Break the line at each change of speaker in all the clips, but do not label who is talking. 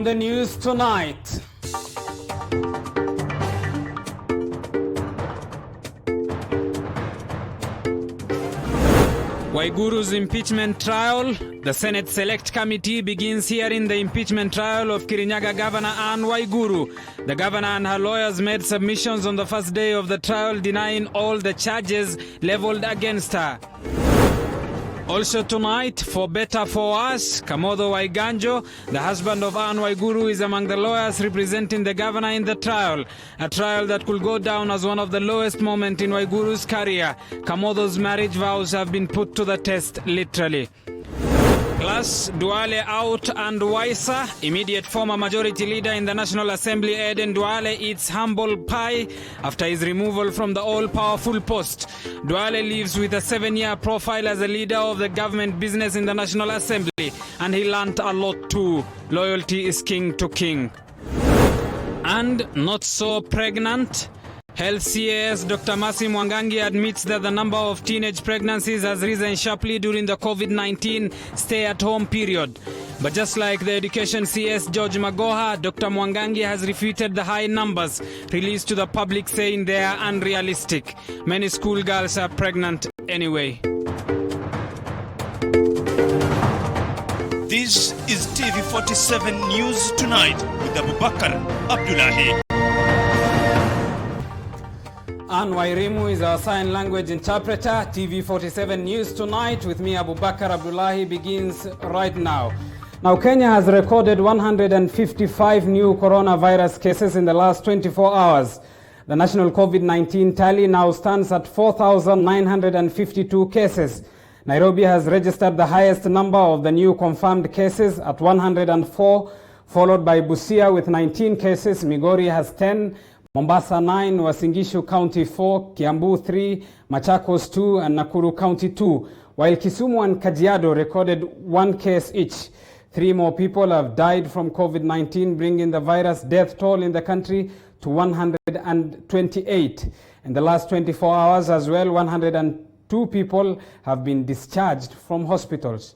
The news tonight. Waiguru's impeachment trial. The Senate Select Committee begins hearing the impeachment trial of Kirinyaga Governor Anne Waiguru. The governor and her lawyers made submissions on the first day of the trial, denying all the charges leveled against her. Also tonight, for better for worse, Kamotho Waiganjo, the husband of Anne Waiguru, is among the lawyers representing the governor in the trial. A trial that could go down as one of the lowest moments in Waiguru's career. Kamotho's marriage vows have been put to the test, literally. Plus, Duale out and wiser. Immediate former majority leader in the National Assembly, Eden Duale, eats humble pie after his removal from the all-powerful post. Duale lives with a 7-year profile as a leader of the government business in the National Assembly, and he learnt a lot too. Loyalty is king to king. And not so pregnant. Health CAS Dr. Mercy Mwangangi admits that the number of teenage pregnancies has risen sharply during the COVID-19 stay-at-home period. But just like the Education CS George Magoha, Dr. Mwangangi has refuted the high numbers released to the public, saying they are unrealistic. Many schoolgirls are pregnant anyway.
This is TV47 News Tonight with Abubakar Abdullahi.
Anne Wairimu is our sign language interpreter. TV47 News Tonight with me, Abubakar Abdullahi, begins right now. Now, Kenya has recorded 155 new coronavirus cases in the last 24 hours. The national COVID-19 tally now stands at 4,952 cases. Nairobi has registered the highest number of the new confirmed cases at 104, followed by Busia with 19 cases. Migori has 10. Mombasa 9, Uasin Gishu County 4, Kiambu 3, Machakos 2, and Nakuru County 2, while Kisumu and Kajiado recorded 1 case each. 3 more people have died from COVID-19, bringing the virus death toll in the country to 128. In the last 24 hours as well, 102 people have been discharged from hospitals.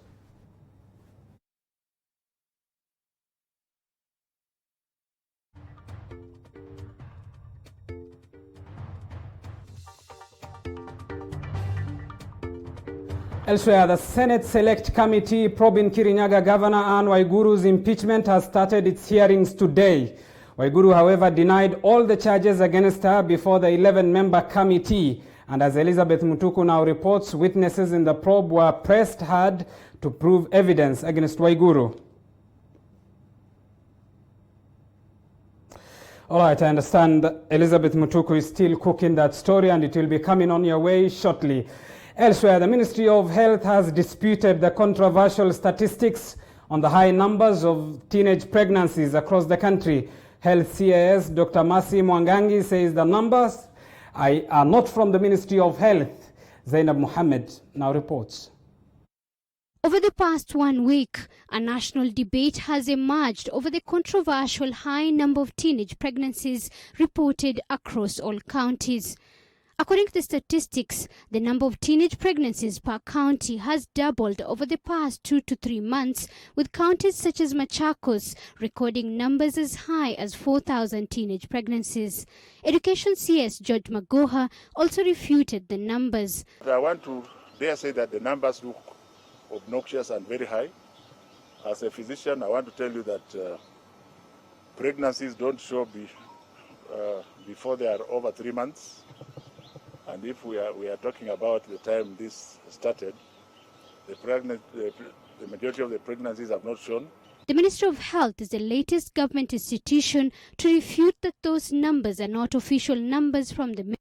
Elsewhere, the Senate Select Committee probing Kirinyaga Governor Anne Waiguru's impeachment has started its hearings today. Waiguru, however, denied all the charges against her before the 11-member committee. And as Elizabeth Mutuku now reports, witnesses in the probe were pressed hard to prove evidence against Waiguru. All right, I understand Elizabeth Mutuku is still cooking that story, and it will be coming on your way shortly. Elsewhere, the Ministry of Health has disputed the controversial statistics on the high numbers of teenage pregnancies across the country. Health CAS Dr. Mercy Mwangangi says the numbers are not from the Ministry of Health. Zainab Mohammed now reports.
Over the past 1 week, a national debate has emerged over the controversial high number of teenage pregnancies reported across all counties. According to the statistics, the number of teenage pregnancies per county has doubled over the past 2 to 3 months, with counties such as Machakos recording numbers as high as 4,000 teenage pregnancies. Education CS George Magoha also refuted the numbers.
I want to dare say that the numbers look obnoxious and very high. As a physician, I want to tell you that pregnancies don't show before they are over 3 months. And if we are talking about the time this started, the majority of the pregnancies have not shown.
The Ministry of Health is the latest government institution to refute that those numbers are not official numbers from the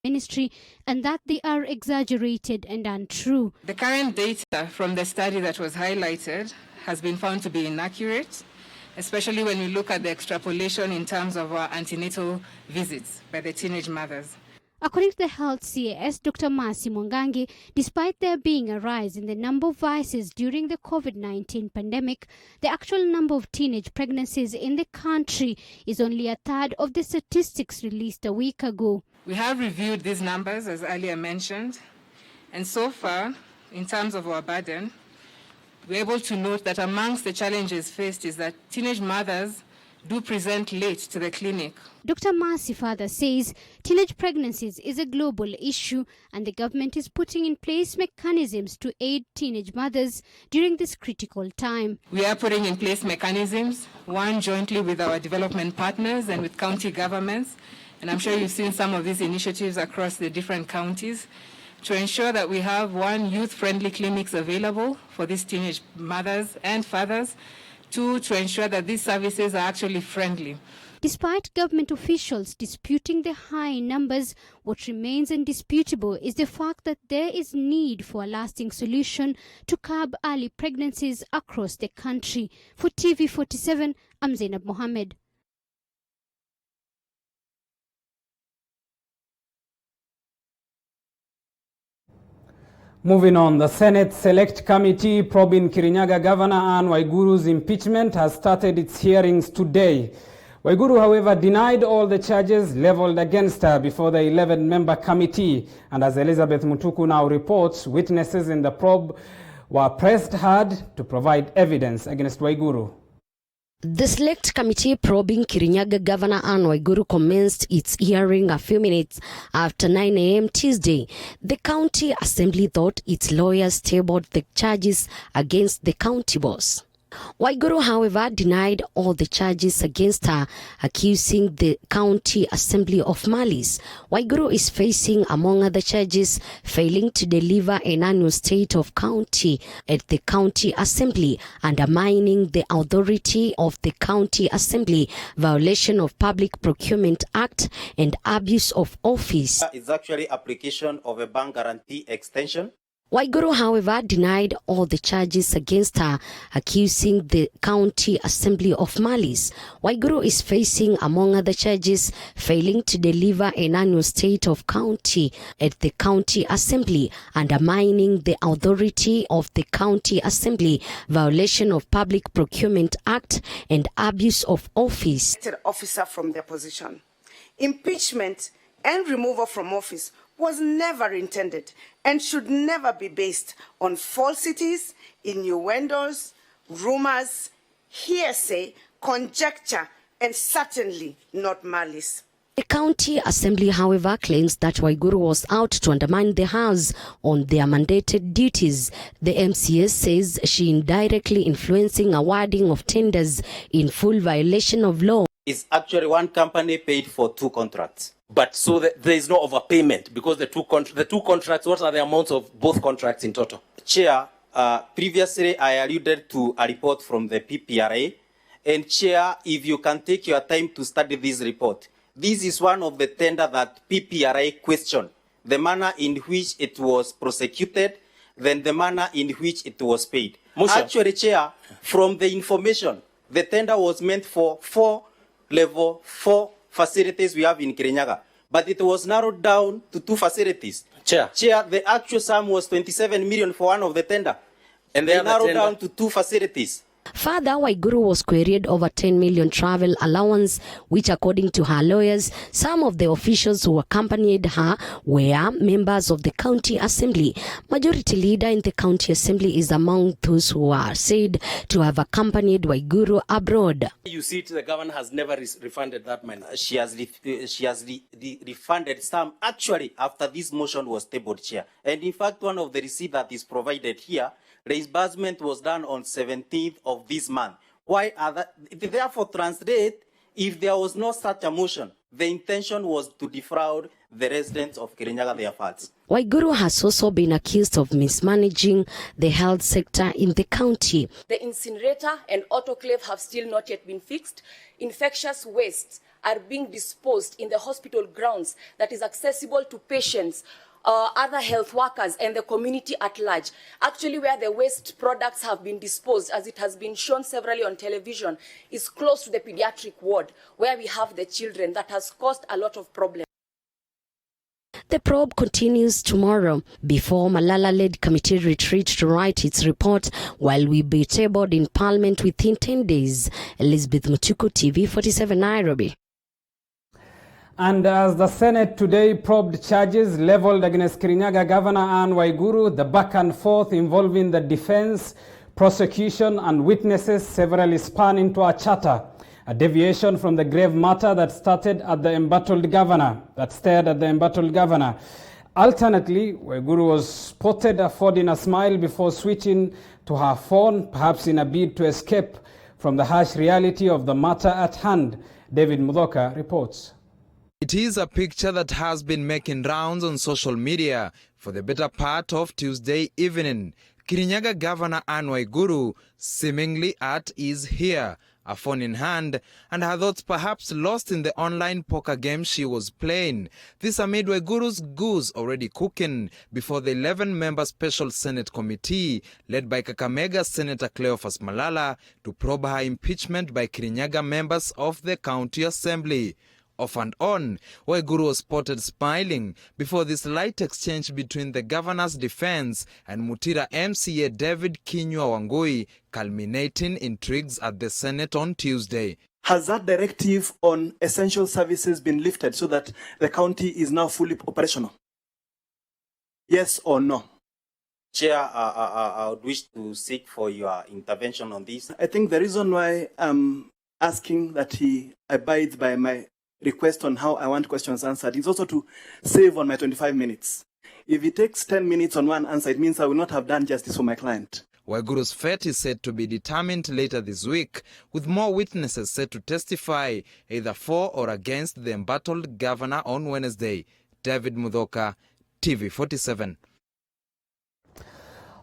ministry and that they are exaggerated and untrue.
The current data from the study that was highlighted has been found to be inaccurate, especially when we look at the extrapolation in terms of our antenatal visits by the teenage mothers.
According to the Health CAS, Dr. Mercy Mwangangi, despite there being a rise in the number of viruses during the COVID-19 pandemic, the actual number of teenage pregnancies in the country is only a third of the statistics released a week ago.
We have reviewed these numbers, as earlier mentioned, and so far, in terms of our burden, we're able to note that amongst the challenges faced is that teenage mothers do present late to the clinic.
Dr. Mercy further says teenage pregnancies is a global issue and the government is putting in place mechanisms to aid teenage mothers during this critical time.
We are putting in place mechanisms, one jointly with our development partners and with county governments, and I'm sure you've seen some of these initiatives across the different counties, to ensure that we have one youth-friendly clinics available for these teenage mothers and fathers, two, to ensure that these services are actually friendly.
Despite government officials disputing the high numbers, what remains indisputable is the fact that there is need for a lasting solution to curb early pregnancies across the country. For TV47, I'm Zainab Mohammed.
Moving on, the Senate Select Committee probing Kirinyaga Governor Anne Waiguru's impeachment has started its hearings today. Waiguru, however, denied all the charges leveled against her before the 11-member committee. And as Elizabeth Mutuku now reports, witnesses in the probe were pressed hard to provide evidence against Waiguru.
The Select Committee probing Kirinyaga Governor Anne Waiguru commenced its hearing a few minutes after 9 a.m. Tuesday. The County Assembly thought its lawyers tabled the charges against the county boss. Waiguru, however, denied all the charges against her, accusing the County Assembly of malice. Waiguru is facing, among other charges, failing to deliver an annual state of county at the County Assembly, undermining the authority of the County Assembly, violation of Public Procurement Act, and abuse of office.
It's actually application of a bank guarantee extension.
Waiguru, however, denied all the charges against her, accusing the County Assembly of malice. Waiguru is facing, among other charges, failing to deliver an annual state of county at the County Assembly, undermining the authority of the County Assembly, violation of Public Procurement Act, and abuse of office.
Officer from their position. Impeachment and removal from office was never intended and should never be based on falsities, innuendos, rumors, hearsay, conjecture, and certainly not malice.
The County Assembly, however, claims that Waiguru was out to undermine the House on their mandated duties. The MCS says she indirectly influencing awarding of tenders in full violation of law.
It's actually one company paid for two contracts.
But so there is no overpayment because the two contracts, what are the amounts of both contracts in total?
Chair, previously I alluded to a report from the PPRA. And Chair, if you can take your time to study this report, this is one of the tender that PPRA questioned, the manner in which it was prosecuted, then the manner in which it was paid. Actually, Chair, from the information, the tender was meant for level 4 facilities we have in Kirinyaga, but it was narrowed down to 2 facilities.
Chair,
the actual sum was 27 million for one of the tender, and they narrowed down to 2 facilities.
Further, Waiguru was queried over 10 million travel allowance, which according to her lawyers, some of the officials who accompanied her were members of the County Assembly. Majority leader in the County Assembly is among those who are said to have accompanied Waiguru abroad.
You see, the government has never refunded that money.
She has refunded some actually after this motion was tabled, Chair. And in fact, one of the receipts that is provided here, reimbursement was done on 17th of this month. Why are that? Therefore, translate, if there was no such a motion, the intention was to defraud the residents of Kirinyaga their funds.
Waiguru has also been accused of mismanaging the health sector in the county.
The incinerator and autoclave have still not yet been fixed. Infectious wastes are being disposed in the hospital grounds that is accessible to patients, other health workers and the community at large. Actually, where the waste products have been disposed, as it has been shown severally on television, is close to the pediatric ward where we have the children. That has caused a lot of problems.
The probe continues tomorrow before Malala-led committee retreat to write its report, while we be tabled in Parliament within 10 days. Elizabeth Mutuku, TV47 Nairobi.
And as the Senate today probed charges leveled against Kirinyaga Governor Anne Waiguru, the back and forth involving the defense, Prosecution and witnesses severally spun into a chatter, a deviation from the grave matter that stared at the embattled governor. Alternately, Waiguru was spotted affording a smile before switching to her phone, perhaps in a bid to escape from the harsh reality of the matter at hand. David Muthama reports.
It is a picture that has been making rounds on social media for the better part of Tuesday evening. Kirinyaga Governor Anne Waiguru seemingly at ease here, a phone in hand, and her thoughts perhaps lost in the online poker game she was playing. This amid Waiguru's goose already cooking before the 11-member Special Senate Committee, led by Kakamega Senator Cleophas Malala, to probe her impeachment by Kirinyaga members of the County Assembly. Off and on, Waiguru was spotted smiling before this light exchange between the governor's defense and Mutira MCA David Kinyua Wangui, culminating in intrigues at the Senate on Tuesday.
Has that directive on essential services been lifted so that the county is now fully operational? Yes or no?
Chair, I would wish to seek for your intervention on this.
I think the reason why I'm asking that he abides by my request on how I want questions answered is also to save on my 25 minutes. If it takes 10 minutes on one answer, it means I will not have done justice for my client.
Waiguru's fate is said to be determined later this week, with more witnesses set to testify either for or against the embattled governor on Wednesday. David Muthama, TV47.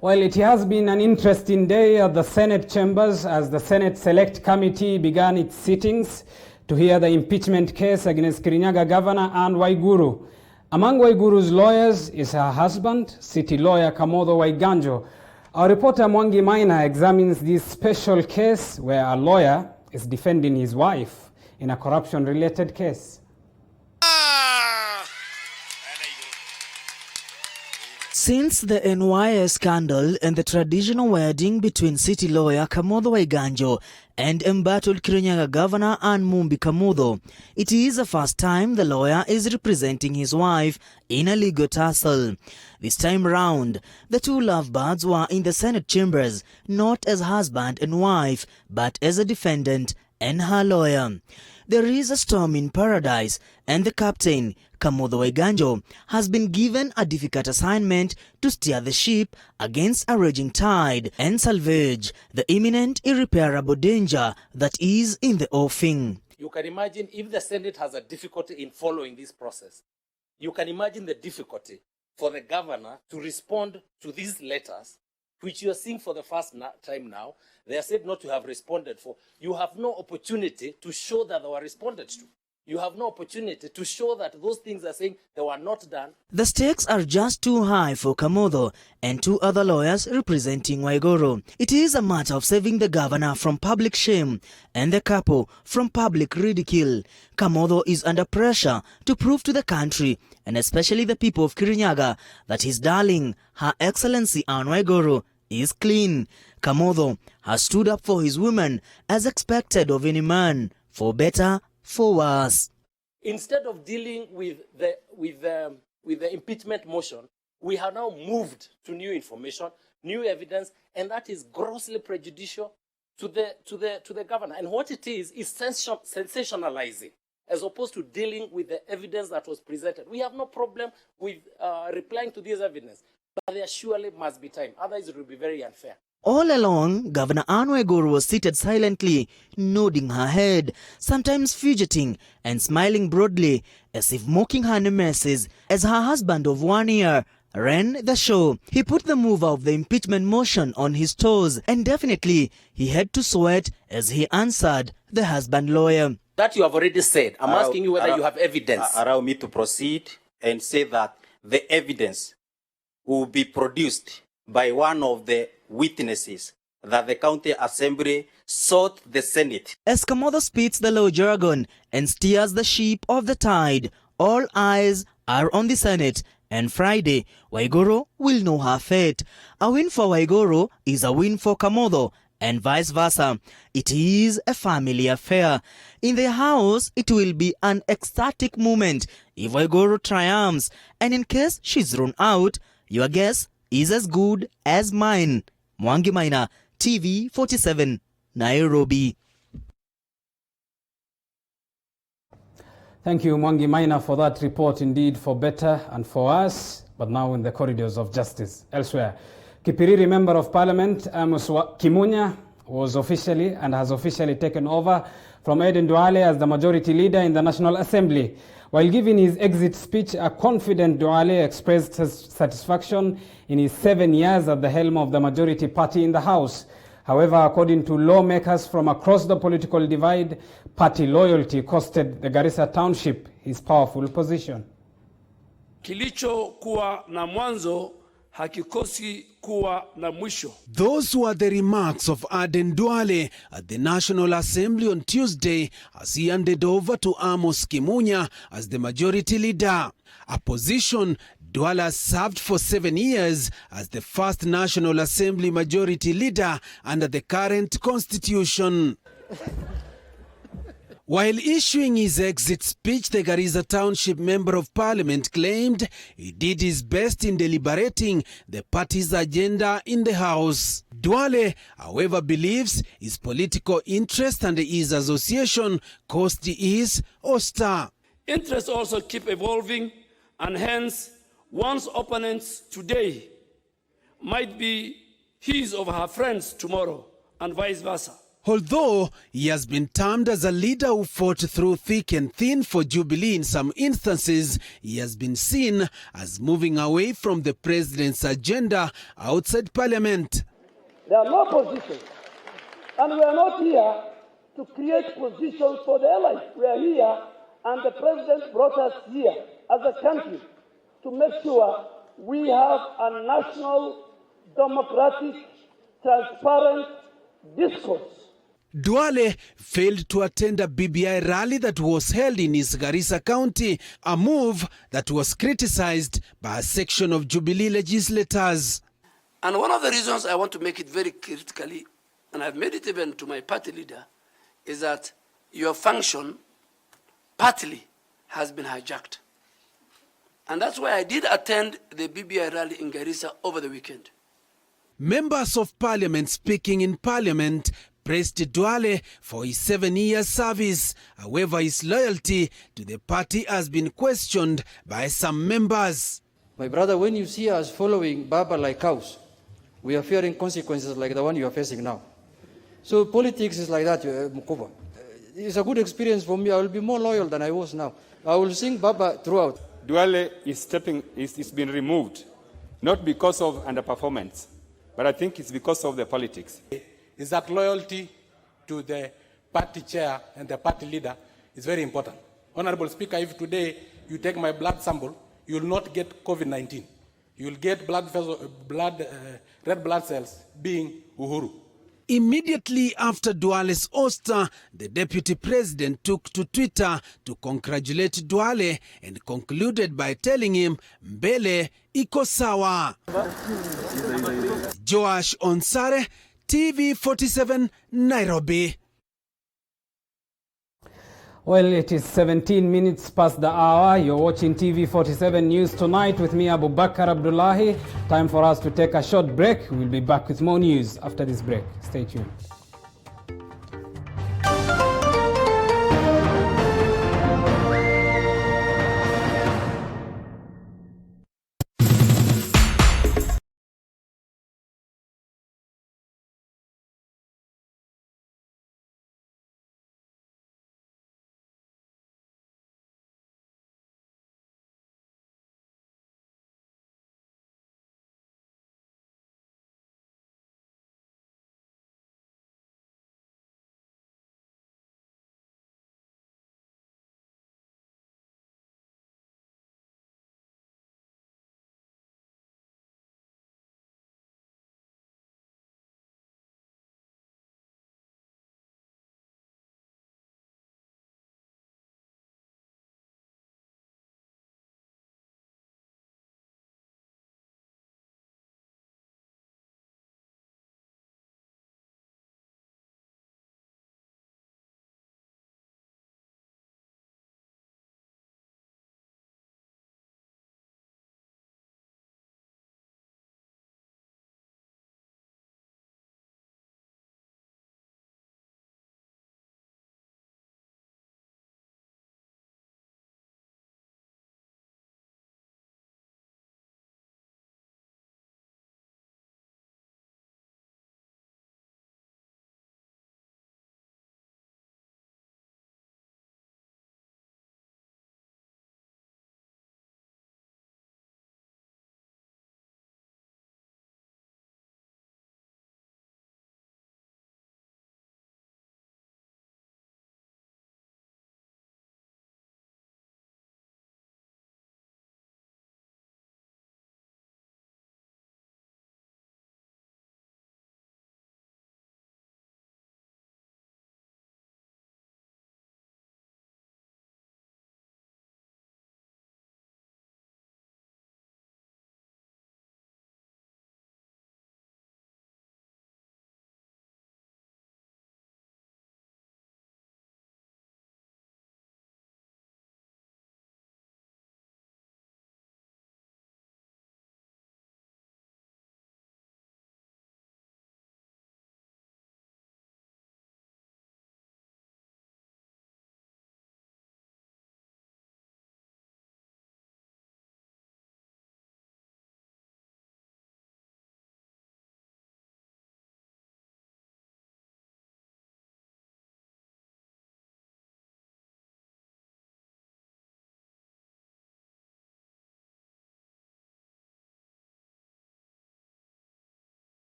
Well, it has been an interesting day at the Senate chambers as the Senate Select Committee began its sittings to hear the impeachment case against Kirinyaga Governor Anne Waiguru. Among Waiguru's lawyers is her husband, City Lawyer Kamotho Waiganjo. Our reporter Mwangi Maina examines this special case where a lawyer is defending his wife in a corruption-related case.
Since the NYS scandal and the traditional wedding between city lawyer Kamotho Waiganjo and embattled Kirinyaga Governor Anne Mumbi Kamotho, it is the first time the lawyer is representing his wife in a legal tussle. This time round, the two lovebirds were in the Senate chambers, not as husband and wife, but as a defendant and her lawyer. There is a storm in paradise, and the captain, Kamotho Waiganjo, has been given a difficult assignment to steer the ship against a raging tide and salvage the imminent irreparable danger that is in the offing.
You can imagine if the Senate has a difficulty in following this process. You can imagine the difficulty for the governor to respond to these letters, which you are seeing for the first time now. They are said not to have responded for. You have no opportunity to show that they were responded to. You have no opportunity to show that those things are saying they were not done.
The stakes are just too high for Kamotho and two other lawyers representing Waiguru. It is a matter of saving the governor from public shame and the couple from public ridicule. Kamotho is under pressure to prove to the country, and especially the people of Kirinyaga, that his darling, Her Excellency Anne Waiguru, is clean. Kamotho has stood up for his woman as expected of any man, for better, for worse.
Instead of dealing with the impeachment motion, we have now moved to new information, new evidence, and that is grossly prejudicial to the governor. And what it is sensationalizing, as opposed to dealing with the evidence that was presented. We have no problem with replying to this evidence, but there surely must be time. Otherwise, it will be very unfair.
All along, Governor Anne Waiguru was seated silently, nodding her head, sometimes fidgeting and smiling broadly, as if mocking her nemesis, as her husband of 1 year ran the show. He put the mover of the impeachment motion on his toes, and definitely he had to sweat as he answered the husband lawyer.
That you have already said. I'm asking you whether you have evidence.
Allow me to proceed and say that the evidence will be produced by one of the witnesses that the county assembly sought the Senate.
As Kamotho spits the law jargon and steers the ship of the tide, all eyes are on the Senate, and Friday, Waiguru will know her fate. A win for Waiguru is a win for Kamotho, and vice versa. It is a family affair. In the house, it will be an ecstatic moment if Waiguru triumphs, and in case she's run out, your guess is as good as mine. Mwangi Maina, TV47, Nairobi.
Thank you, Mwangi Maina, for that report, indeed for better and for us, but now in the corridors of justice. Elsewhere, Kipiriri Member of Parliament Amos Kimunya was officially and has officially taken over from Aden Duale as the majority leader in the National Assembly. While giving his exit speech, a confident Duale expressed his satisfaction in his 7 years at the helm of the majority party in the House. However, according to lawmakers from across the political divide, party loyalty costed the Garissa Township his powerful position.
Kilichokuwa na mwanzo hakikosi kuwa na mwisho.
Those were the remarks of Aden Duale at the National Assembly on Tuesday as he handed over to Amos Kimunya as the majority leader. A position Duale has served for 7 years as the first National Assembly majority leader under the current constitution. While issuing his exit speech, the Garissa Township Member of Parliament claimed he did his best in deliberating the party's agenda in the House. Duale, however, believes his political interest and his association cost his Oster.
Interests also keep evolving, and hence one's opponents today might be his or her friends tomorrow, and vice versa.
Although he has been termed as a leader who fought through thick and thin for Jubilee in some instances, he has been seen as moving away from the president's agenda outside Parliament.
There are no positions, and we are not here to create positions for the allies. We are here, and the president brought us here as a country to make sure we have a national, democratic, transparent discourse.
Duale failed to attend a BBI rally that was held in his Garissa County, a move that was criticized by a section of Jubilee legislators.
And one of the reasons I want to make it very critically, and I've made it even to my party leader, is that your function partly has been hijacked. And that's why I did attend the BBI rally in Garissa over the weekend.
Members of Parliament speaking in Parliament praised Duale for his 7-year service. However, his loyalty to the party has been questioned by some members.
My brother, when you see us following Baba like cows, we are fearing consequences like the one you are facing now. So politics is like that, Mukuba. It's a good experience for me. I will be more loyal than I was now. I will sing Baba throughout.
Duale is been removed, not because of underperformance, but I think it's because of the politics.
Is that loyalty to the party chair and the party leader is very important. Honorable Speaker, if today you take my blood sample, you will not get COVID-19. You will get red blood cells being Uhuru.
Immediately after Duale's ouster, the deputy president took to Twitter to congratulate Duale and concluded by telling him, Mbele iko sawa. Joash Onsare, TV47, Nairobi.
Well, it is 17 minutes past the hour. You're watching TV47 News Tonight with me, Abu Bakar Abdullahi. Time for us to take a short break. We'll be back with more news after this break. Stay tuned.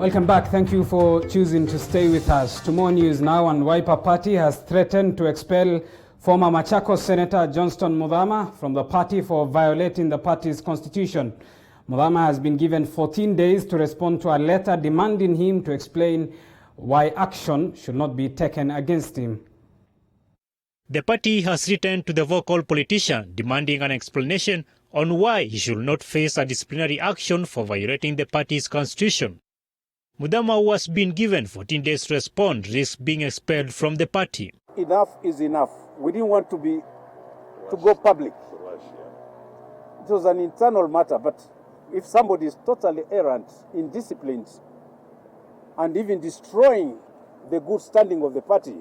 Welcome back. Thank you for choosing to stay with us. To more news now, and Wiper Party has threatened to expel former Machakos Senator Johnston Muthama from the party for violating the party's constitution. Muthama has been given 14 days to respond to a letter demanding him to explain why action should not be taken against him.
The party has written to the vocal politician demanding an explanation on why he should not face a disciplinary action for violating the party's constitution. Muthama, who has been given 14 days to respond, risks being expelled from the party.
Enough is enough. We didn't want to go public. It was an internal matter, but if somebody is totally errant, indisciplined, and even destroying the good standing of the party,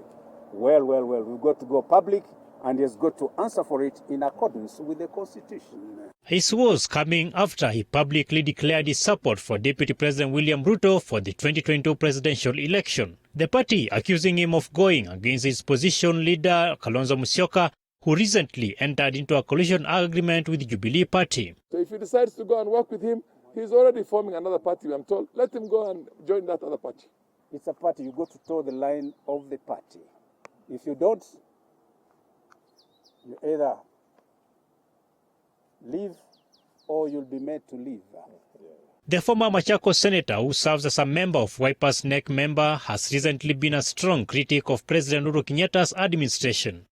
well, we've got to go public, and he has got to answer for it in accordance with the Constitution.
His words coming after he publicly declared his support for Deputy President William Ruto for the 2022 presidential election. The party accusing him of going against his opposition leader Kalonzo Musyoka, who recently entered into a coalition agreement with the Jubilee Party.
So if he decides to go and work with him, he's already forming another party, I'm told. Let him go and join that other party.
It's a party. You got to toe the line of the party. If you don't, you either leave or you'll be made to leave.
The former Machakos senator, who serves as a member of Wiper's NEC member, has recently been a strong critic of President Uhuru Kenyatta's administration.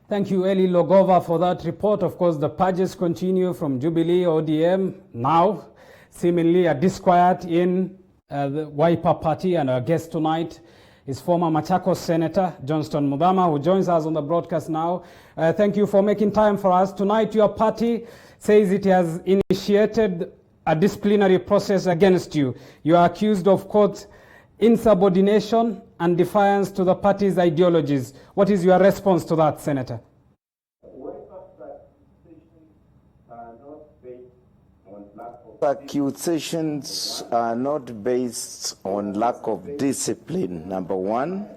Thank you, Eli Logova, for that report. Of course, the purges continue from Jubilee, ODM. Now, seemingly a disquiet in the Wiper Party, and our guest tonight is former Machakos Senator Johnston Muthama, who joins us on the broadcast now. Thank you for making time for us. Tonight, your party says it has initiated a disciplinary process against you. You are accused of, quote, insubordination and defiance to the party's ideologies. What is your response to that, Senator?
Accusations are not based on lack of discipline, number one.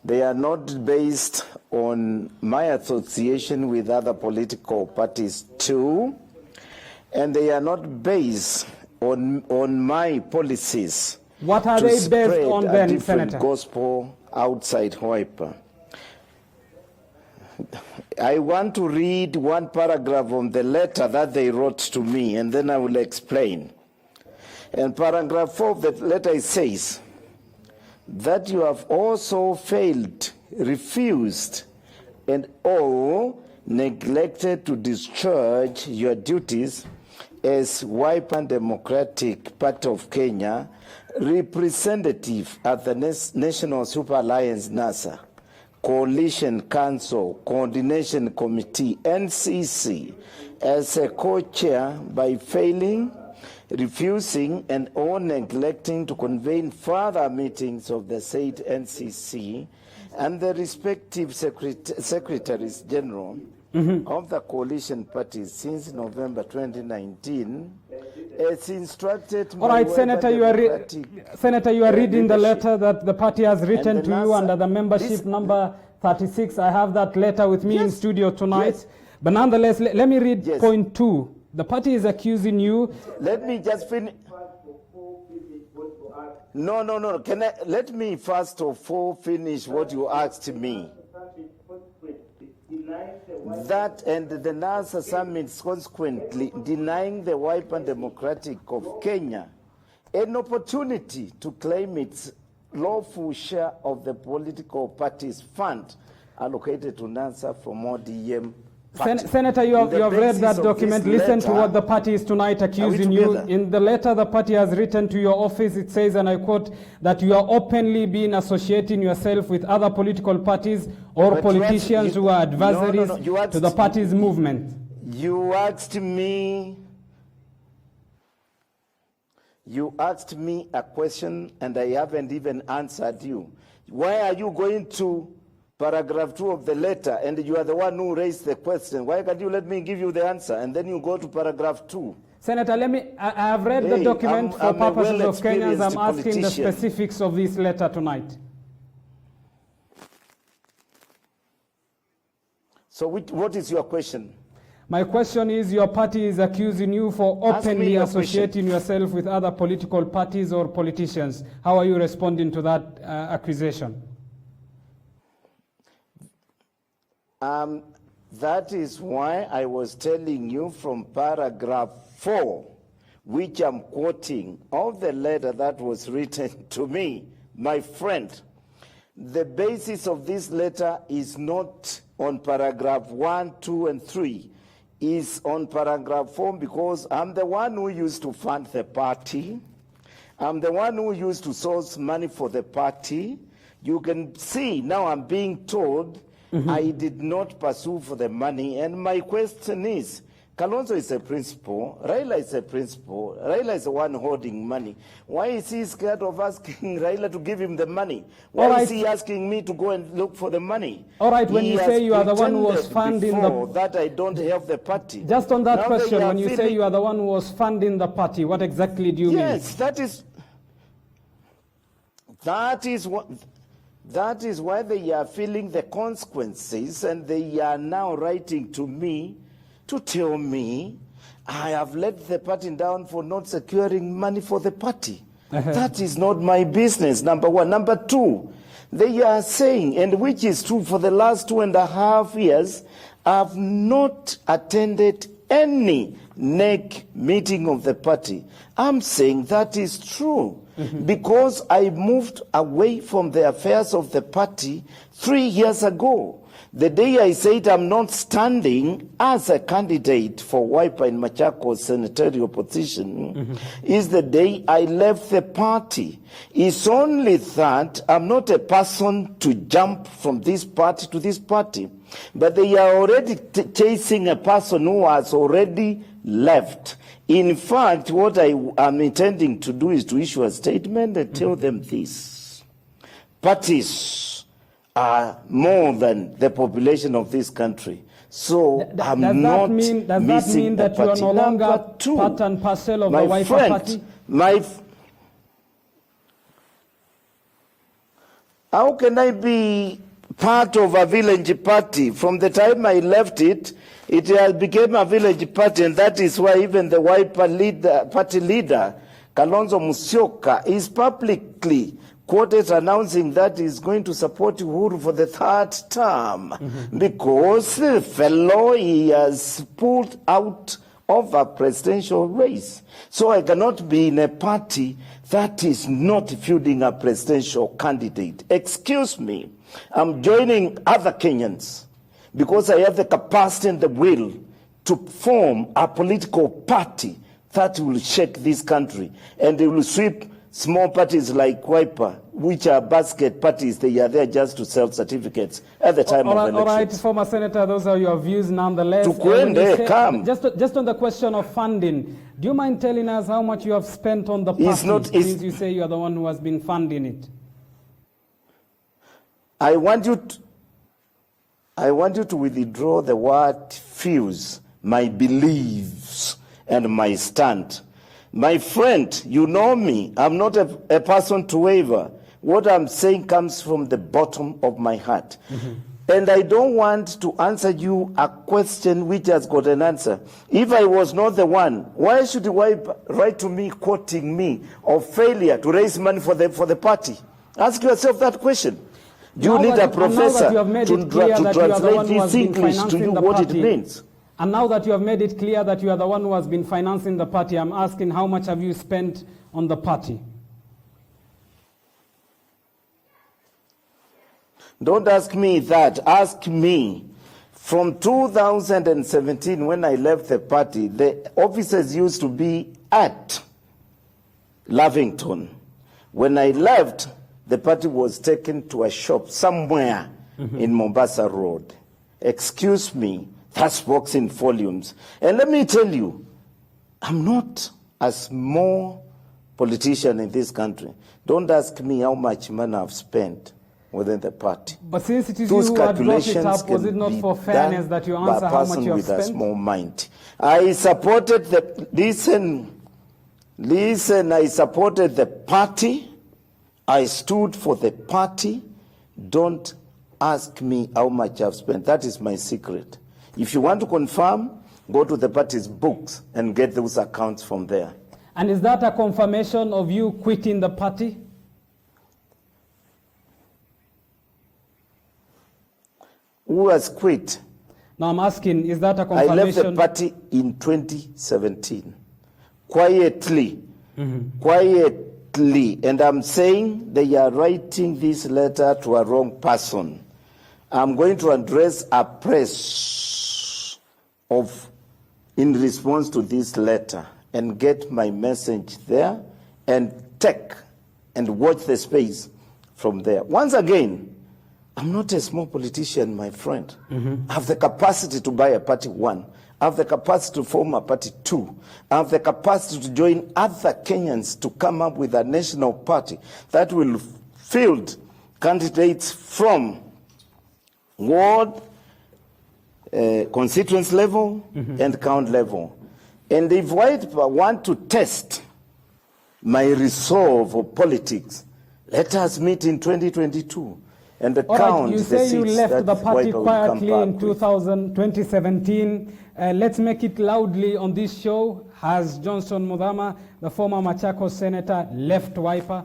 They are not based on my association with other political parties, two. And they are not based on my policies.
What are they based on then,
different
Senator?
Gospel outside Wiper. I want to read one paragraph on the letter that they wrote to me, and then I will explain. And paragraph 4 of the letter says that you have also failed, refused, and or neglected to discharge your duties as Wiper Democratic Party of Kenya representative at the National Super Alliance NASA Coalition Council Coordination Committee NCC as a co-chair by failing, refusing, and or neglecting to convene further meetings of the said NCC and the respective secretaries general of the coalition parties since November 2019, as instructed.
All right, Senator, you are reading the letter that the party has written to you under the membership number 36. I have that letter with me in studio tonight. Yes. But nonetheless, let me read point 2. The party is accusing you.
Let me just finish. No. Let me first of all finish what you asked me. That and the NASA summit consequently denying the Wiper Democratic of Kenya an opportunity to claim its lawful share of the political party's fund allocated to NASA from ODM.
Senator, you have read that document. Listen to what the party is tonight accusing you. In the letter the party has written to your office, it says, and I quote, that you are openly being associating yourself with other political parties or politicians who are adversaries to the party's movement.
You asked me a question and I haven't even answered you. Why are you going to paragraph 2 of the letter, and you are the one who raised the question? Why can't you let me give you the answer, and then you go to paragraph 2?
Senator, I have read the document for purposes of Kenyans. I'm asking the specifics of this letter tonight.
So what is your question?
My question is, your party is accusing you for openly associating yourself with other political parties or politicians. How are you responding to that accusation?
That is why I was telling you from paragraph 4, which I'm quoting, of the letter that was written to me, my friend. The basis of this letter is not on paragraph 1, 2, and 3. Is on paragraph 4 because I'm the one who used to fund the party. I'm the one who used to source money for the party. You can see now I'm being told I did not pursue for the money. And my question is, Kalonzo is a principal, Raila is a principal, Raila is the one holding money. Why is he scared of asking Raila to give him the money? Why is he asking me to go and look for the money?
All right, when you say you are the one who was funding
that I don't have the party.
Just on that question, when you say you are the one who was funding the party, what exactly do you mean?
Yes, that is why they are feeling the consequences, and they are now writing to me to tell me I have let the party down for not securing money for the party. That is not my business, number one. Number two, they are saying, and which is true, for the last 2.5 years, I've not attended any NEC meeting of the party. I'm saying that is true. Because I moved away from the affairs of the party 3 years ago. The day I said I'm not standing as a candidate for Wiper in Machakos senatorial position is the day I left the party. It's only that I'm not a person to jump from this party to this party. But they are already chasing a person who has already left. In fact, what I am intending to do is to issue a statement and tell them this. Parties are more than the population of this country. So I'm not missing
Does that mean that you are no longer part and parcel of the Wiper party?
How can I be part of a village party? From the time I left it, it has become a village party, and that is why even the Wiper party leader, Kalonzo Musyoka, is publicly quoted announcing that he's going to support Uhuru for the 3rd term because the fellow he has pulled out of a presidential race. So I cannot be in a party that is not fielding a presidential candidate. Excuse me, I'm joining other Kenyans because I have the capacity and the will to form a political party that will shake this country, and they will sweep small parties like Wiper, which are basket parties. They are there just to sell certificates at the time of elections.
All right, former Senator, those are your views nonetheless. Just on the question of funding, do you mind telling us how much you have spent on the party, since you say you are the one who has been funding it?
I want you to withdraw the word fuse, my beliefs and my stand. My friend, you know me. I'm not a person to waver. What I'm saying comes from the bottom of my heart. And I don't want to answer you a question which has got an answer. If I was not the one, why should you write to me quoting me of failure to raise money for the party? Ask yourself that question. Do you need a professor to translate this English to you what it means?
And now that you have made it clear that you are the one who has been financing the party, I'm asking, how much have you spent on the party?
Don't ask me that. Ask me. From 2017, when I left the party, the offices used to be at Lavington. When I left, the party was taken to a shop somewhere in Mombasa Road. Excuse me. That speaks in volumes. And let me tell you, I'm not a small politician in this country. Don't ask me how much money I've spent within the party.
But since it is you who had brought it up, was it not for fairness that you answer how much you have spent?
With a small mind. I supported the, listen, I supported the party. I stood for the party. Don't ask me how much I've spent. That is my secret. If you want to confirm, Go to the party's books and get those accounts from there.
And is that a confirmation of you quitting the party?
Who has quit?
Now I'm asking, is that a confirmation?
I left the party in 2017. Quietly. Quietly. And I'm saying they are writing this letter to a wrong person. I'm going to address a press in response to this letter and get my message there and take and watch the space from there. Once again, I'm not a small politician, my friend. I have the capacity to buy a party, one. I have the capacity to form a party, two. I have the capacity to join other Kenyans to come up with a national party that will field candidates from ward, constituency level, and count level. And if White want to test my resolve of politics, let us meet in 2022. And the count,
you say you left the party quietly in 2017. Let's make it loudly on this show. Has Johnson Muthama, the former Machakos senator, left Wiper?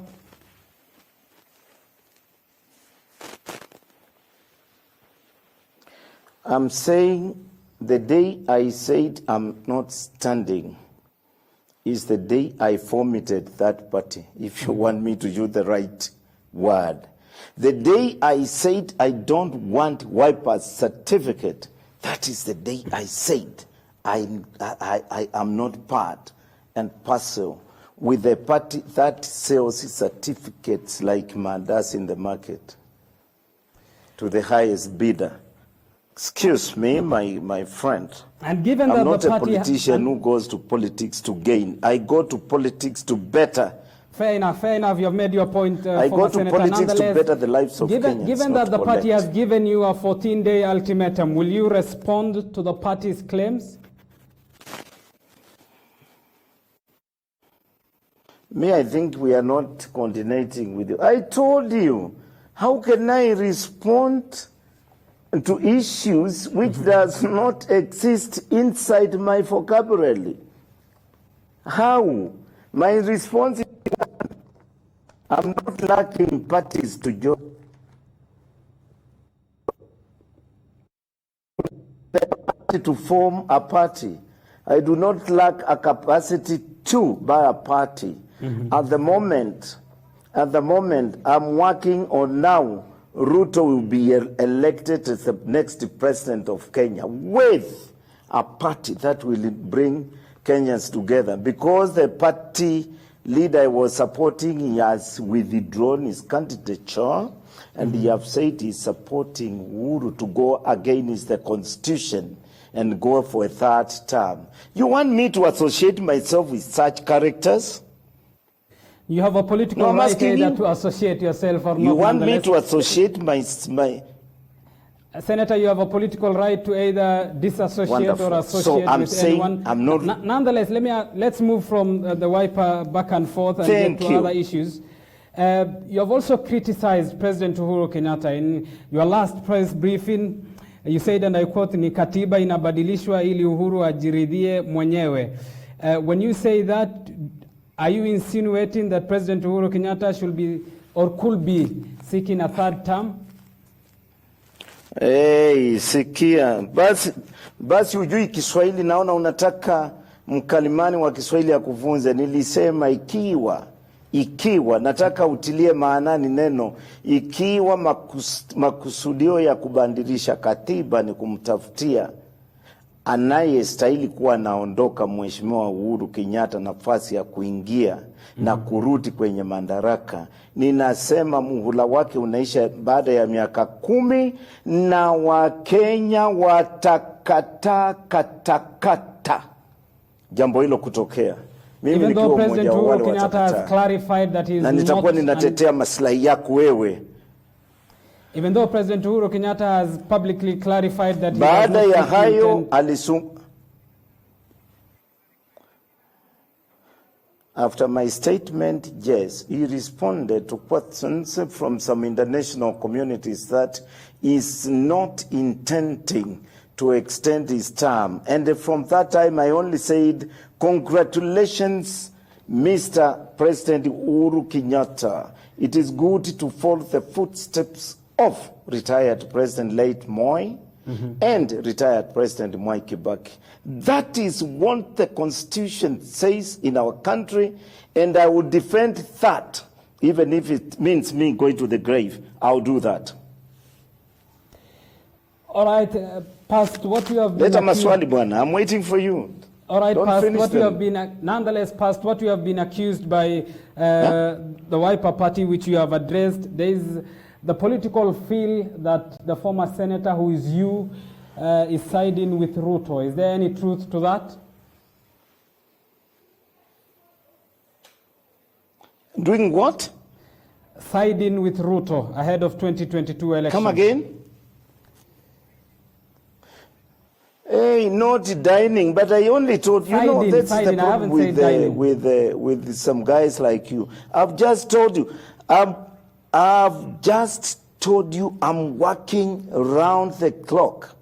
I'm saying the day I said I'm not standing is the day I formatted that party, if you want me to use the right word. The day I said I don't want Wiper's certificate, that is the day I said I am not part and parcel with a party that sells certificates like mandas in the market to the highest bidder. Excuse me, my friend.
And given
I'm
that
not
the
a
party
politician who goes to politics to gain. I go to politics to better.
Fair enough, you have made your point.
I go to
Senator.
politics to better the lives of Kenyans.
Given that the party has given you a 14-day ultimatum, will you respond to the party's claims?
I think we are not coordinating with you. I told you, how can I respond to issues which does not exist inside my vocabulary? How? My response is, I'm not lacking parties to join. To form a party. I do not lack a capacity to buy a party. At the moment, I'm working on now. Ruto will be elected as the next president of Kenya with a party that will bring Kenyans together, because the party leader I was supporting, he has withdrawn his candidature, and he have said he's supporting Uhuru to go against the constitution and go for a third term. You want me to associate myself with such characters?
You have a political right either to associate yourself or not.
You want me to associate my...
Senator, you have a political right to either disassociate or associate with anyone.
I'm not...
Nonetheless, let's move from the Wiper back and forth and get to other issues. You have also criticized President Uhuru Kenyatta. In your last press briefing, you said, and I quote, ni katiba inabadilishwa ili Uhuru ajiridhie mwenyewe. When you say that, are you insinuating that President Uhuru Kenyatta should be or could be seeking a third term?
Hey, sikia. Basi ujui Kiswahili, naona unataka mkalimani wa Kiswahili ya kuvunza. Nilisema ikiwa, nataka utilie maanani neno, ikiwa makusudio ya kubandilisha katiba ni kumtafutia anayestahili kuwa naondoka Mheshimiwa Uhuru Kenyatta nafasi ya kuingia na kurudi kwenye madaraka. Ninasema muhula wake unaisha baada ya miaka 10 na Wakenya watakatakata jambo hilo kutokea. Mimi nikiwa mmoja wa wale watakataa. Na nitakuwa ninatetea maslahi yako wewe.
Even though President Uhuru Kenyatta has publicly clarified that
baada ya hayo after my statement, yes, he responded to questions from some international communities that is not intending to extend his term. And from that time, I only said, congratulations, Mr. President Uhuru Kenyatta. It is good to follow the footsteps of retired President late Moi and retired President Mwai Kibaki. That is what the Constitution says in our country, and I will defend that. Even if it means me going to the grave, I'll do that.
All right, past what you have been...
I'm waiting for you.
All right,
Don't
past what you
them.
have been... Nonetheless, past what you have been accused by the Wiper Party, which you have addressed, there is the political feel that the former senator, who is you, is siding with Ruto. Is there any truth to that?
Doing what?
Siding with Ruto ahead of 2022 elections.
Come again? Hey, not dining, but I only told you,
Siding,
that's
siding.
the problem with some guys like you. I've just told you, I've just told you I'm working around the clock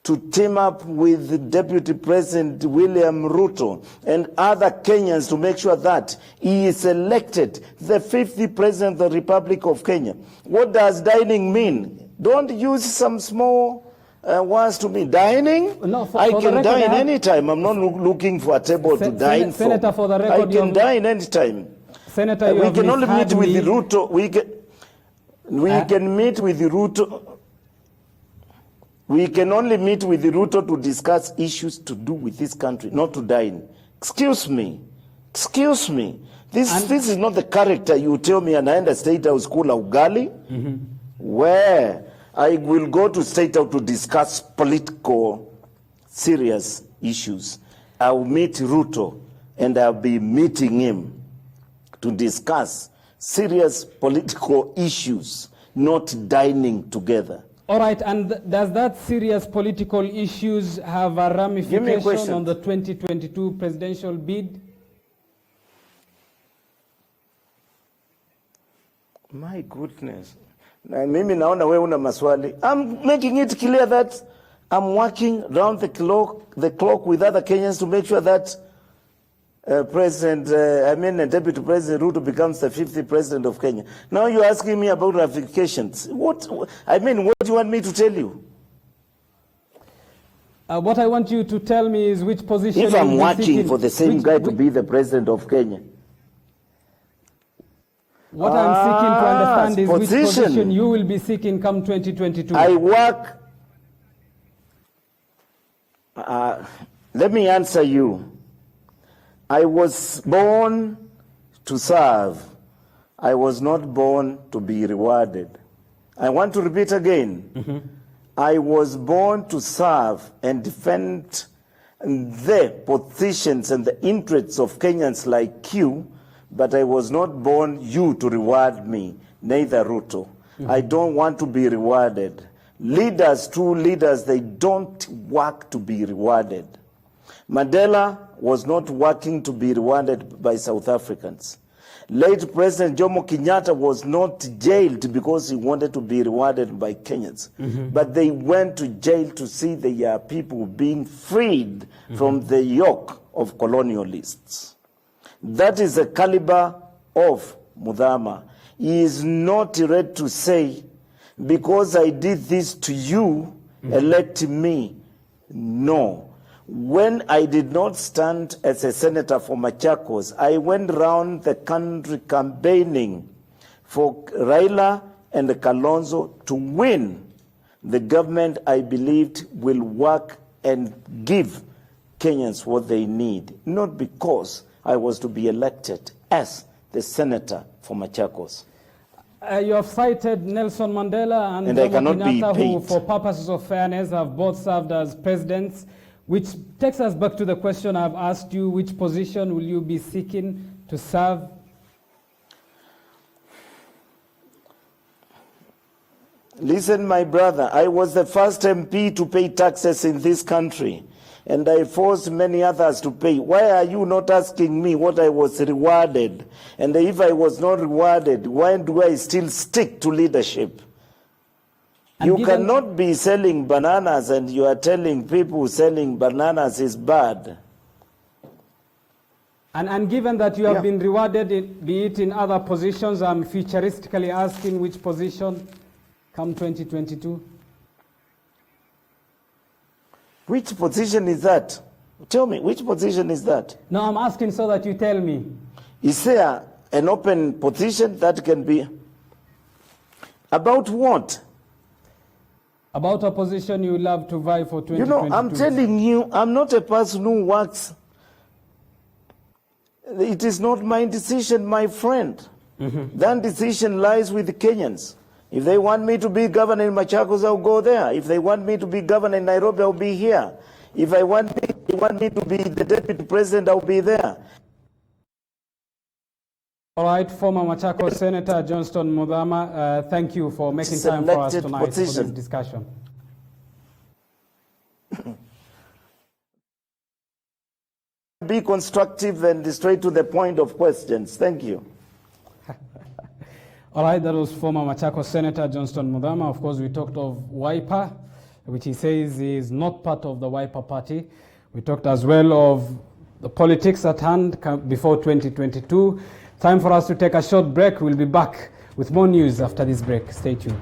to team up with Deputy President William Ruto and other Kenyans to make sure that he is elected the 50th President of the Republic of Kenya. What does dining mean? Don't use some small words to me. Dining?
No,
I can dine anytime. I'm not looking for a table to dine for.
Senator, for the record,
I can dine anytime.
Senator,
we can only meet with the Ruto. We can meet with the Ruto. We can only meet with the Ruto to discuss issues to do with this country, not to dine. Excuse me. Excuse me. This is not the character you tell me and I enda State House kula ugali, where I will go to State House to discuss political serious issues. I will meet Ruto and I'll be meeting him to discuss serious political issues, not dining together.
All right, and does that serious political issues have a ramification on the 2022 presidential bid?
My goodness. Mimi naona wewe una maswali. I'm making it clear that I'm working round the clock with other Kenyans to make sure that Deputy President Ruto becomes the 50th President of Kenya. Now you're asking me about ramifications. What do you want me to tell you?
What I want you to tell me is which position...
If I'm working for the same guy to be the President of Kenya.
What I'm seeking to understand is which position you will be seeking come 2022.
I work... let me answer you. I was born to serve. I was not born to be rewarded. I want to repeat again. I was born to serve and defend the positions and the interests of Kenyans like you, but I was not born you to reward me, neither Ruto. I don't want to be rewarded. Leaders, true leaders, they don't work to be rewarded. Mandela was not working to be rewarded by South Africans. Late President Jomo Kenyatta was not jailed because he wanted to be rewarded by Kenyans. But they went to jail to see their people being freed from the yoke of colonialists. That is the caliber of Muthama. He is not ready to say, because I did this to you, elect me. No. When I did not stand as a senator for Machakos, I went around the country campaigning for Raila and Kalonzo to win the government I believed will work and give Kenyans what they need, not because I was to be elected as the senator for Machakos.
You have cited Nelson Mandela and Jomo Kenyatta, who, for purposes of fairness, have both served as presidents, which takes us back to the question I've asked you: which position will you be seeking to serve?
Listen, my brother, I was the first MP to pay taxes in this country, and I forced many others to pay. Why are you not asking me what I was rewarded? And if I was not rewarded, why do I still stick to leadership? You cannot be selling bananas and you are telling people selling bananas is bad.
And given that you have been rewarded, be it in other positions, I'm futuristically asking which position come 2022?
Which position is that? Tell me, which position is that?
No, I'm asking so that you tell me.
Is there an open position that can be? About what?
About a position you would love to vie for 2022.
You know, I'm telling you, I'm not a person who works. It is not my decision, my friend. That decision lies with the Kenyans. If they want me to be governor in Machakos, I'll go there. If they want me to be governor in Nairobi, I'll be here. If they want me to be the deputy president, I'll be there.
All right, former Machakos Senator Johnston Muthama, thank you for making time for us tonight for this discussion.
Be constructive and straight to the point of questions. Thank you.
All right, that was former Machakos Senator Johnston Muthama. Of course, we talked of Wiper, which he says is not part of the Wiper party. We talked as well of the politics at hand before 2022. Time for us to take a short break. We'll be back with more news after this break. Stay tuned.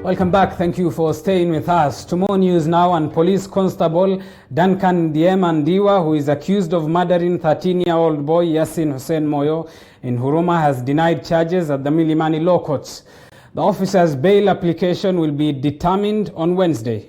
Welcome back. Thank you for staying with us. To more news now, and Police Constable Duncan Diemandiwa, who is accused of murdering 13-year-old boy Yasin Hussein Moyo in Huruma, has denied charges at the Milimani Law Courts. The officer's bail application will be determined on Wednesday.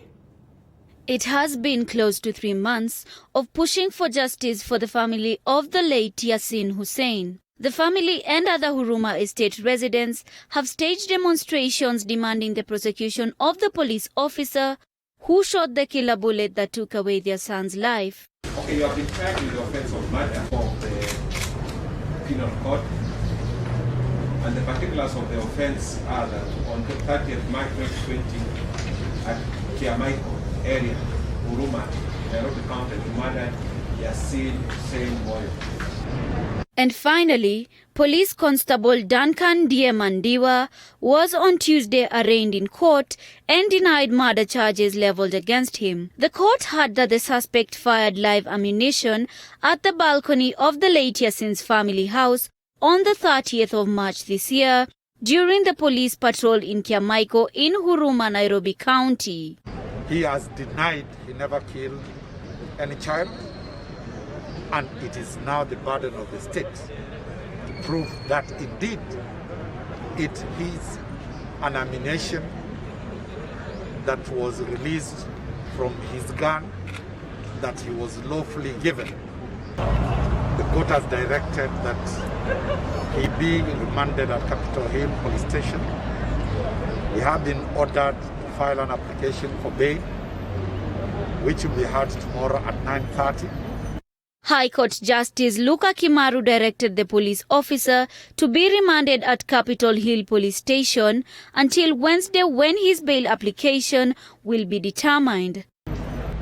It has been close to 3 months of pushing for justice for the family of the late Yasin Hussein. The family and other Huruma estate residents have staged demonstrations demanding the prosecution of the police officer who shot the killer bullet that took away their son's life.
Okay, you have been charged with the offense of murder from the penal code. And the particulars of the offense are that on the 30th March 2020 at Kiamaiko area, Huruma, Nairobi County, you murdered Yasin Hussein Moyo.
And finally, Police Constable Duncan Diemandiwa was on Tuesday arraigned in court and denied murder charges leveled against him. The court heard that the suspect fired live ammunition at the balcony of the late Yasin's family house on the 30th of March this year during the police patrol in Kiamaiko in Huruma, Nairobi County.
He has denied he never killed any child. And it is now the burden of the state to prove that indeed it is an ammunition that was released from his gun that he was lawfully given. The court has directed that he be remanded at Capitol Hill Police Station. We have been ordered to file an application for bail, which will be heard tomorrow at 9:30.
High Court Justice Luka Kimaru directed the police officer to be remanded at Capitol Hill Police Station until Wednesday, when his bail application will be determined.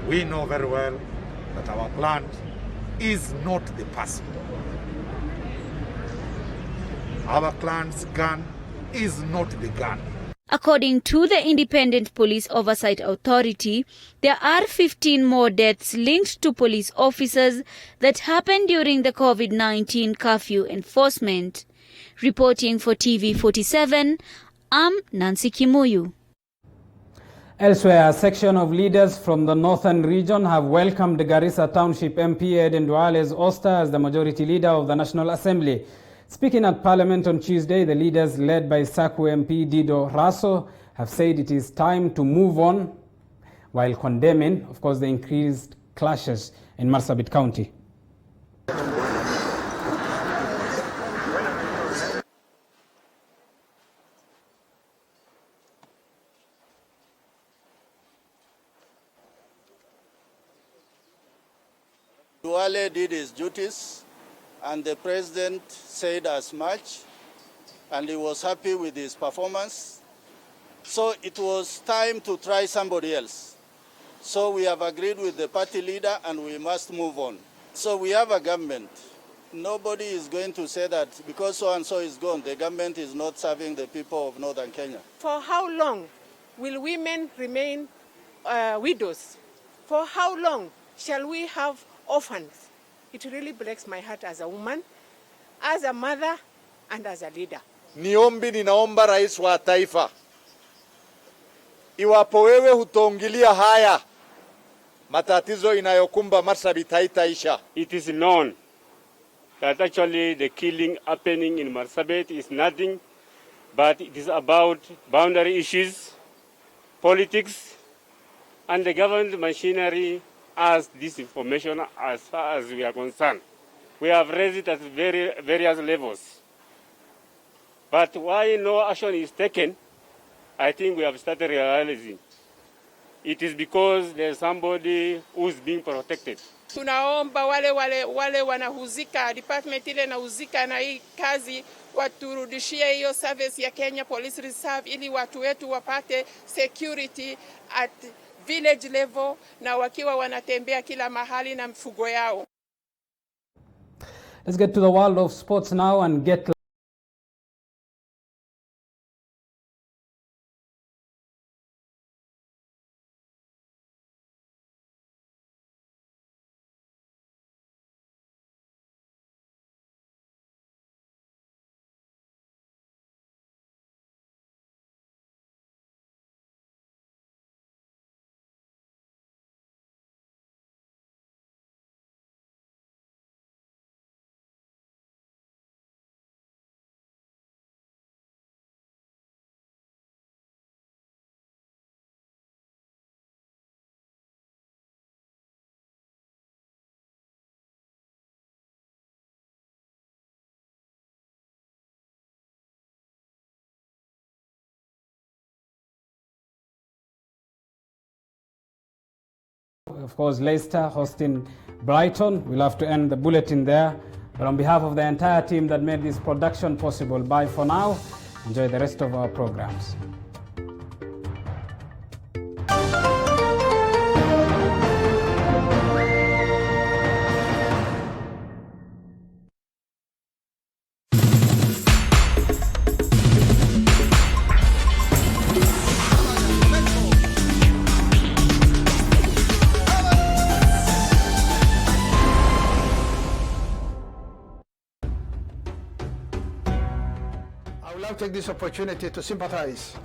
We know very well that our client is not the person. Our client's gun is not the gun.
According to the Independent Police Oversight Authority, there are 15 more deaths linked to police officers that happened during the COVID-19 curfew enforcement. Reporting for TV47, I'm Nancy Kimuyu.
Elsewhere, a section of leaders from the northern region have welcomed Garissa Township MP Aden Duale's ouster as the majority leader of the National Assembly. Speaking at Parliament on Tuesday, the leaders led by Saku MP Dido Raso have said it is time to move on, while condemning, of course, the increased clashes in Marsabit County.
Duale did his duties, and the president said as much, and he was happy with his performance. So it was time to try somebody else. So we have agreed with the party leader, and we must move on. So we have a government. Nobody is going to say that because so-and-so is gone, the government is not serving the people of northern Kenya.
For how long will women remain widows? For how long shall we have orphans? It really breaks my heart as a woman, as a mother, and as a leader.
Ninaomba rais wa taifa, iwapo wewe hutongilia haya, matatizo inayokumba Marsabit haitaisha.
It is known that actually the killing happening in Marsabit is nothing, but it is about boundary issues, politics, and the government machinery has this information as far as we are concerned. We have raised it at various levels. But why no action is taken, I think we have started realizing. It is because there's somebody who's being protected.
Tunaomba wale wanahuzika, department ile nahuzika na hii kazi, waturudishie hiyo service ya Kenya Police Reserve ili watu wetu wapate security at village level na wakiwa wanatembea kila mahali na mfugo yao.
Let's get to the world of sports now and get of course, Leicester hosting Brighton. We'll have to end the bulletin there. But on behalf of the entire team that made this production possible, bye for now. Enjoy the rest of our programs.
I would like to take this opportunity to sympathize